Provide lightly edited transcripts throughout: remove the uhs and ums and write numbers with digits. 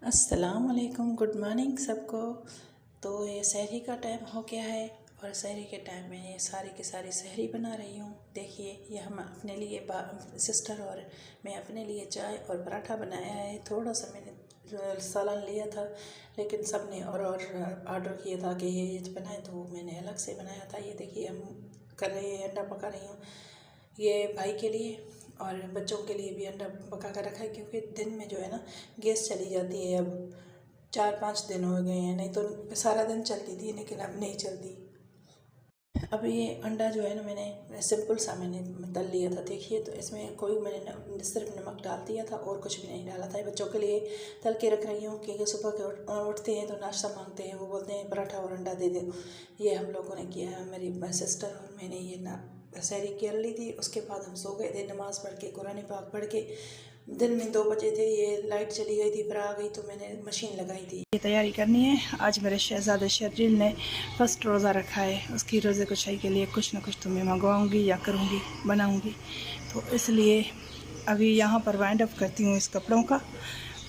अस्सलाम वालेकुम, good morning सबको। तो ये सहरी का टाइम हो गया है और सहरी के टाइम में ये सारी की सारी सहरी बना रही हूँ। देखिए ये हम अपने लिए सिस्टर और मैं अपने लिए चाय और पराठा बनाया है। थोड़ा सा मैंने सालन लिया था, लेकिन सब ने और ऑर्डर किया था कि ये बनाए, तो मैंने अलग से बनाया था। ये देखिए हम कर रहे हैं, अंडा पका रही हूँ ये भाई के लिए, और बच्चों के लिए भी अंडा पका कर रखा है, क्योंकि दिन में जो है ना गैस चली जाती है। अब 4-5 दिन हो गए हैं, नहीं तो सारा दिन चलती थी, लेकिन अब नहीं चलती। अब ये अंडा जो है ना मैंने सिंपल सा मैंने तल लिया था। देखिए तो इसमें कोई मैंने सिर्फ नमक डाल दिया था और कुछ भी नहीं डाला था। बच्चों के लिए तल के रख रही हूँ, क्योंकि सुबह के उठते हैं तो नाश्ता मांगते हैं, वो बोलते हैं पराठा और अंडा दे दो। ये हम लोगों ने किया है, मेरी सिस्टर और मैंने ये ना सहरी कर ली थी। उसके बाद हम सो गए थे, नमाज़ पढ़ के कुरान पाक पढ़ के। दिन में 2 बजे थे, ये लाइट चली गई थी, फिर आ गई तो मैंने मशीन लगाई थी। ये तैयारी करनी है। आज मेरे शहज़ादे शर्जील ने फ़र्स्ट रोज़ा रखा है, उसकी रोज़े कुशाई के लिए कुछ ना कुछ तो मैं मंगवाऊँगी या करूँगी, बनाऊँगी। तो इसलिए अभी यहाँ पर वाइंड अप करती हूँ इस कपड़ों का,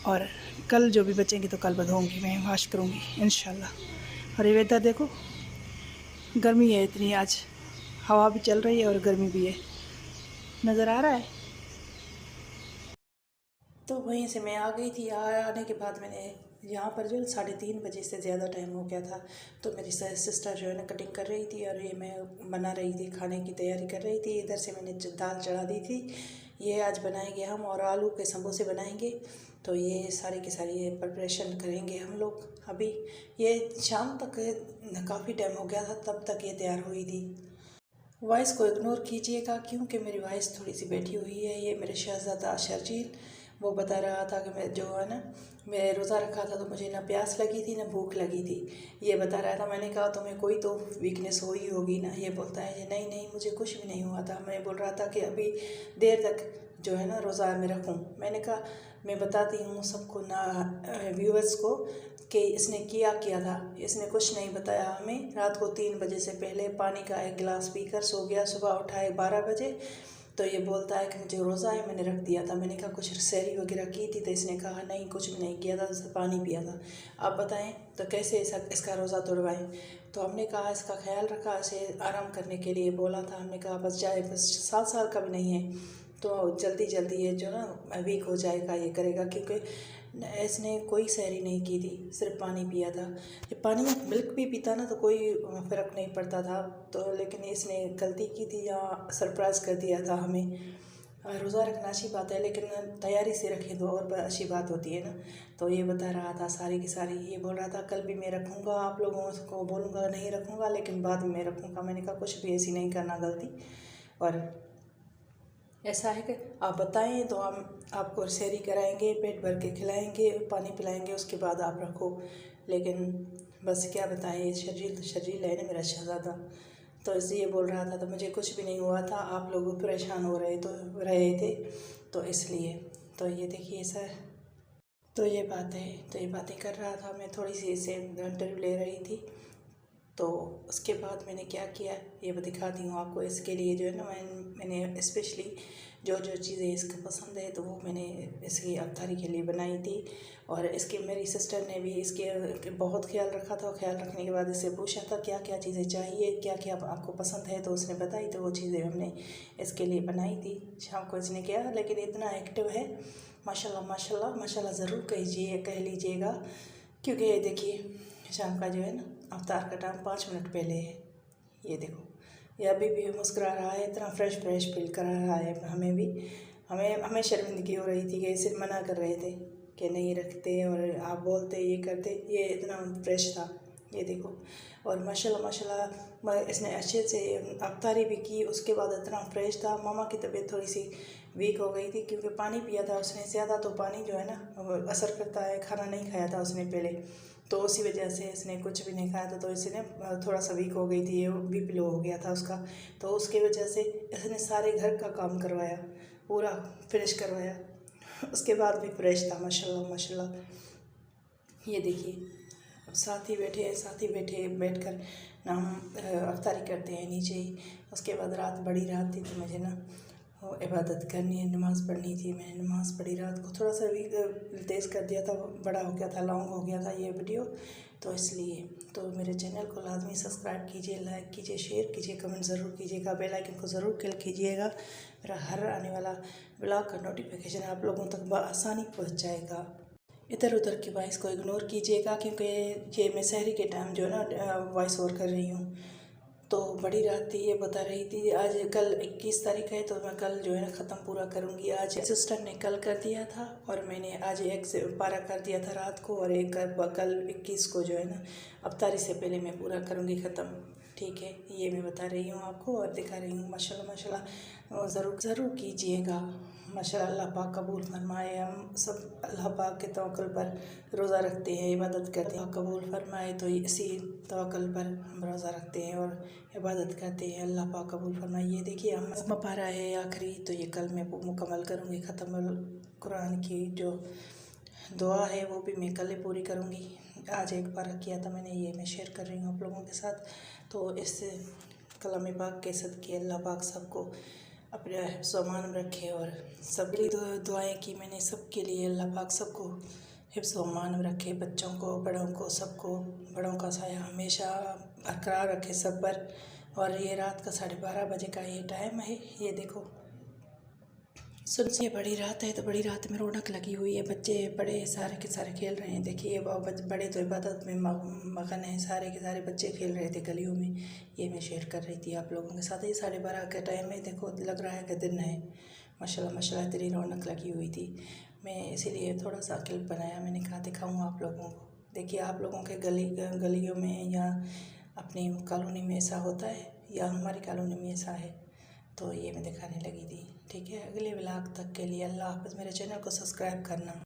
और कल जो भी बचेंगे तो कल धोऊँगी, मैं वॉश करूँगी इंशाल्लाह। और ये वेदर देखो, गर्मी है इतनी आज, हवा भी चल रही है और गर्मी भी है, नज़र आ रहा है। तो वहीं से मैं आ गई थी। आने के बाद मैंने यहाँ पर जो 3:30 बजे से ज़्यादा टाइम हो गया था, तो मेरी सिस्टर जो है ना कटिंग कर रही थी और ये मैं बना रही थी, खाने की तैयारी कर रही थी। इधर से मैंने दाल चढ़ा दी थी। ये आज बनाएंगे हम, और आलू के समोसे बनाएंगे। तो ये सारी की सारी ये प्रिपरेशन करेंगे हम लोग। अभी ये शाम तक काफ़ी टाइम हो गया था, तब तक ये तैयार हुई थी। वॉइस को इग्नोर कीजिएगा, क्योंकि मेरी वॉइस थोड़ी सी बैठी हुई है। ये मेरे शहज़ादा शर्जील वो बता रहा था कि मैं जो है ना, मैं रोज़ा रखा था तो मुझे ना प्यास लगी थी ना भूख लगी थी। ये बता रहा था। मैंने कहा तुम्हें कोई तो वीकनेस हुई होगी ना। ये बोलता है कि नहीं नहीं मुझे कुछ भी नहीं हुआ था। मैं बोल रहा था कि अभी देर तक जो है ना रोज़ा में रखूँ। मैंने कहा मैं बताती हूँ सबको ना, व्यूअर्स को, कि इसने किया था। इसने कुछ नहीं बताया हमें। रात को 3 बजे से पहले पानी का 1 गिलास पीकर सो गया। सुबह उठा है 12 बजे, तो ये बोलता है कि मुझे रोज़ा है, मैंने रख दिया था। मैंने कहा कुछ सहरी वगैरह की थी, तो इसने कहा नहीं कुछ भी नहीं किया था, सिर्फ पानी पिया था। आप बताएं तो कैसे इसका रोज़ा तोड़वाएं। तो हमने कहा इसका ख्याल रखा, इसे आराम करने के लिए बोला था। हमने कहा बस जाए, बस 7 साल का भी नहीं है, तो जल्दी जल्दी ये जो ना वीक हो जाएगा, ये करेगा। क्योंकि इसने कोई सहरी नहीं की थी, सिर्फ पानी पिया था। ये पानी मिल्क भी पीता ना तो कोई फ़र्क नहीं पड़ता था। तो लेकिन इसने गलती की थी या सरप्राइज़ कर दिया था हमें। रोज़ा रखना अच्छी बात है, लेकिन तैयारी से रखें तो और अच्छी बात होती है ना। तो ये बता रहा था सारी की सारी। ये बोल रहा था कल भी मैं रखूँगा, आप लोगों को बोलूँगा नहीं रखूँगा, लेकिन बाद में मैं रखूँगा। मैंने कहा कुछ भी ऐसी नहीं करना गलती। और ऐसा है कि आप बताएं तो हम आपको सहरी कराएंगे, पेट भर के खिलाएंगे, पानी पिलाएंगे, उसके बाद आप रखो। लेकिन बस क्या बताएं, ये शर्जील है ना मेरा शहज़ादा, तो इसलिए बोल रहा था। तो मुझे कुछ भी नहीं हुआ था, आप लोग परेशान हो रहे थे, तो इसलिए। तो ये देखिए सर, तो ये बात है, तो ये बातें कर रहा था। मैं थोड़ी सी इसे इंटरव्यू ले रही थी। तो उसके बाद मैंने क्या किया ये दिखाती हूँ आपको। इसके लिए जो है ना मैंने स्पेशली जो जो चीज़ें इसको पसंद है तो वो मैंने इसकी अफ्तारी के लिए बनाई थी। और इसके मेरी सिस्टर ने भी इसके बहुत ख्याल रखा था। ख्याल रखने के बाद इससे पूछा था क्या क्या चीज़ें चाहिए, क्या क्या आपको पसंद है, तो उसने बताई। तो वो चीज़ें हमने इसके लिए बनाई थी। शाम को इसने किया, लेकिन इतना एक्टिव है माशाल्लाह माशाल्लाह माशाल्लाह, ज़रूर कह लीजिएगा। क्योंकि देखिए शाम का जो है ना अफ्तार का टाइम 5 मिनट पहले है। ये देखो, ये अभी भी मुस्कुरा रहा है, इतना फ्रेश फील कर रहा है। हमें शर्मिंदगी हो रही थी कि इसे मना कर रहे थे कि नहीं रखते, और आप बोलते ये करते। ये इतना फ्रेश था, ये देखो। और माशाल्लाह माशाल्लाह इसने अच्छे से अफ्तारी भी की। उसके बाद इतना फ्रेश था। मामा की तबीयत थोड़ी सी वीक हो गई थी, क्योंकि पानी पिया था उसने ज़्यादा। तो पानी जो है ना असर करता है, खाना नहीं खाया था उसने पहले, तो उसी वजह से इसने कुछ भी नहीं खाया था। तो इसने थोड़ा सा वीक हो गई थी, ये बीपी लो हो गया था उसका। तो उसकी वजह से इसने सारे घर का काम करवाया, पूरा फ्रेश करवाया। उसके बाद भी फ्रेश था माशाल्लाह माशाल्लाह। ये देखिए अब साथ ही बैठ कर ना हम अफ्तारी करते हैं नीचे ही। उसके बाद बड़ी रात थी, तो मुझे ना और इबादत करनी है, नमाज़ पढ़नी थी। मैंने नमाज़ पढ़ी रात को, थोड़ा सा भी तेज़ कर दिया था, बड़ा हो गया था, लॉन्ग हो गया था ये वीडियो, तो इसलिए। तो मेरे चैनल को लाजमी सब्सक्राइब कीजिए, लाइक कीजिए, शेयर कीजिए, कमेंट ज़रूर कीजिएगा, बेल आइकन को ज़रूर क्लिक कीजिएगा। मेरा हर आने वाला ब्लॉग का नोटिफिकेशन आप लोगों तक बआसानी पहुँच जाएगा। इधर उधर की वॉइस को इग्नोर कीजिएगा, क्योंकि ये मैं सहरी के टाइम जो है ना वॉइस ओवर कर रही हूँ। तो बड़ी रात थी, ये बता रही थी आज कल 21 तारीख है, तो मैं कल जो है ना ख़त्म पूरा करूँगी। आज सिस्टर ने कल कर दिया था और मैंने आज एक से पारा कर दिया था रात को, और एक कल 21 को जो है ना अफ्तारी से पहले मैं पूरा करूँगी ख़त्म। ठीक है, ये मैं बता रही हूँ आपको और दिखा रही हूँ। माशाल्लाह माशाल्लाह ज़रूर कीजिएगा। माशाल्लाह, अल्लाह पाक कबूल फरमाए। हम सब अल्लाह पाक के तवक्कुल पर रोज़ा रखते हैं, इबादत करते हैं। कबूल फरमाए, तो इसी तवक्कुल पर हम रोज़ा रखते हैं और इबादत करते हैं। अल्लाह पाक कबूल फरमाए। ये देखिए हम पारा है आखिरी, तो ये कल मैं मुकम्मल करूँगी ख़त्म। कुरान की जो दुआ है वो भी मैं कल ही पूरी करूँगी। आज एक पारा किया था मैंने, ये मैं शेयर कर रही हूँ आप लोगों के साथ। तो इससे कलाम पाक के सदके अल्लाह पाक सबको अपने हिफ्ज़-ओ-अमान में रखे, और सभी दुआएं की मैंने सबके लिए। अल्लाह पाक सबको हिफ्ज़-ओ-अमान में रखे, बच्चों को, बड़ों को, सबको। बड़ों का साया हमेशा बरकरार रखे सब पर। और ये रात का 12:30 बजे का ये टाइम है। ये देखो सुनिए, बड़ी रात है तो बड़ी रात में रौनक लगी हुई है। बच्चे बड़े सारे के सारे खेल रहे हैं। देखिए बड़े तो इबादत में मगन हैं, सारे के सारे बच्चे खेल रहे थे गलियों में। ये मैं शेयर कर रही थी आप लोगों के साथ। ये 12:30 का टाइम है, देखो लग रहा है कि दिन है। माशाल्लाह माशाल्लाह इतनी रौनक लगी हुई थी। मैं इसीलिए थोड़ा सा क्लिप बनाया, मैंने कहा दिखाऊँ आप लोगों को। देखिए आप लोगों के गलियों में या अपनी कॉलोनी में ऐसा होता है या हमारी कॉलोनी में ऐसा है, तो ये मैं दिखाने लगी थी। ठीक है, अगले व्लॉग तक के लिए अल्लाह हाफ़िज़। मेरे चैनल को सब्सक्राइब करना।